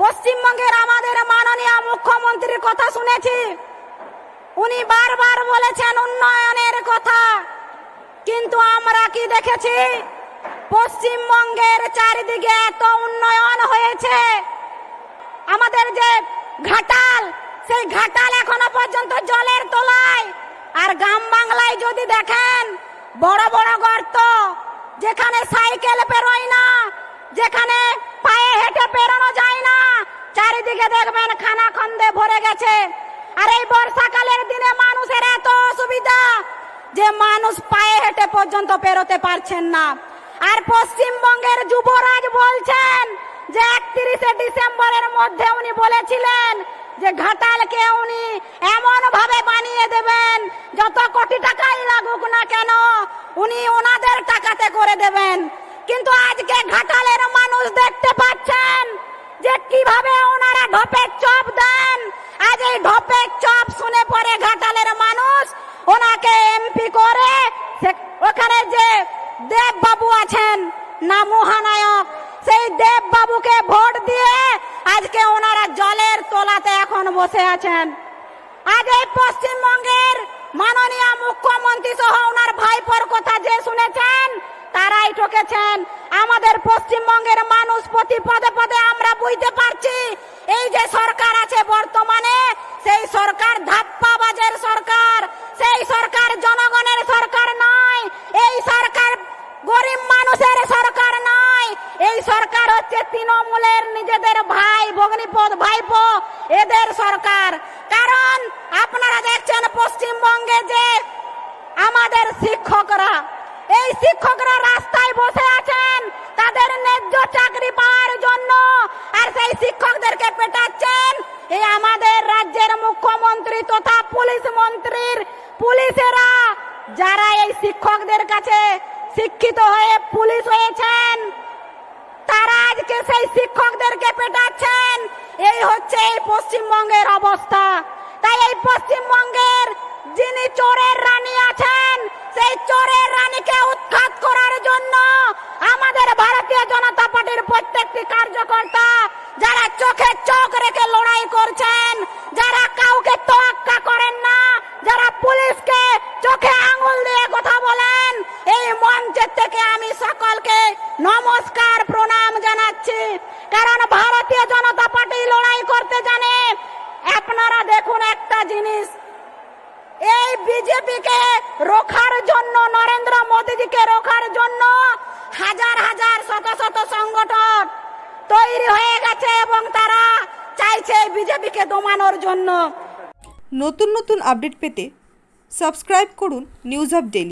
পশ্চিমবঙ্গের আমাদের মাননীয় মুখ্যমন্ত্রীর কথা শুনেছি। উনি বারবার বলেছেন উন্নয়নের কথা, কিন্তু আমরা কি দেখেছি? পশ্চিমবঙ্গের চারিদিকে এত উন্নয়ন হয়েছে, আমাদের যে ঘাটাল, সেই ঘাটাল এখনো পর্যন্ত জলের তলায়। আর গ্রাম বাংলায় যদি দেখেন, বড় বড় গর্ত, যেখানে সাইকেল পেরোয় না, যেখানে পায়ে হেঁটে পেরোনো যায় না, চারিদিকে দেখবেন খানাখন্দে ভরে গেছে। আর এই বর্ষাকালের দিনে মানুষের এত অসুবিধা যে মানুষ পায়ে হেঁটে পর্যন্ত পেরোতে পারছেন না। আর পশ্চিমবঙ্গের যুবরাজ বলছেন যে 31শে ডিসেম্বরের মধ্যে উনি বলেছিলেন যে ঘাটালকে উনি এমন ভাবে বানিয়ে দেবেন, যত কোটি টাকাই লাগুক না কেন উনি ওনাদের টাকাতে করে দেবেন। কিন্তু আজকে ঘাটালের মানুষ দেখতে পাচ্ছেন যে কিভাবে ওনারা ঢপের চপ দেন। আজ এই ঢপের চপ শুনে পরে ঘাটালের মানুষ ওনাকে এমপি করে, ওখানে যে দেব বাবু আছেন না মহানায়ক, সেই দেব বাবুকে ভোট দিয়ে আজকে ওনারা জলের তলাতে এখন বসে আছেন। আজ এই পশ্চিমবঙ্গের মাননীয় মুখ্যমন্ত্রী সহ ওনার ভাইপোর কথা যে শুনেছেন, তারাই ঠকেছেন। আমাদের পশ্চিমবঙ্গের মানুষ প্রতি পদে পদে আমরা বুঝতে পারছি, এই যে সরকার আছে বর্তমানে, সেই সরকার ধাপ্পাবাজের সরকার, সেই সরকার জনগণের সরকার নয়, এই সরকার গরিব মানুষের সরকার নয়, এই সরকার হচ্ছে তৃণমূলের নিজেদের ভাই ভগ্নিপদ ভাইপো এদের সরকার। কারণ আপনারা দেখছেন পশ্চিমবঙ্গে যে আমাদের শিক্ষকরা, এই শিক্ষকরা রাস্তায় বসে আছেন তাদের ন্যায্য চাকরি পাওয়ার জন্য, আর সেই শিক্ষকদেরকে পেটাচ্ছেন এই আমাদের রাজ্যের মুখ্যমন্ত্রী তথা পুলিশ মন্ত্রীর পুলিশেরা, যারা এই শিক্ষকদের কাছে শিক্ষিত হয়ে পুলিশ হয়েছেন, তারা আজকে সেই শিক্ষকদেরকে পেটাচ্ছেন। এই হচ্ছে এই পশ্চিমবঙ্গের অবস্থা। তাই এই পশ্চিমবঙ্গের যিনি চোরের রানী আছেন, সেই চোরের রানীকে উৎখাত করার জন্য আমাদের ভারতীয় জনতা পার্টির প্রত্যেকটি কার্যকর্তা, যারা চোখে চোখ রেখে লড়াই করছেন, যারা কাউকে তোয়াক্কা করেন না, যারা পুলিশকে চোখে আঙুল দিয়ে কথা বলেন, এই মঞ্চের থেকে আমি সকলকে নমস্কার প্রণাম জানাচ্ছি। কারণ ভারতীয় জনতা পার্টি লড়াই করতে জানে। আপনারা দেখুন একটা জিনিস, এই বিজেপিকে রোখার জন্য, নরেন্দ্র মোদীজিকে রোখার জন্য হাজার হাজার শত শত সংগঠন তৈরি হয়ে গেছে এবং তারা চাইছে বিজেপিকে দমানোর জন্য। নতুন নতুন আপডেট পেতে সাবস্ক্রাইব করুন নিউজ আপ ডেইলি।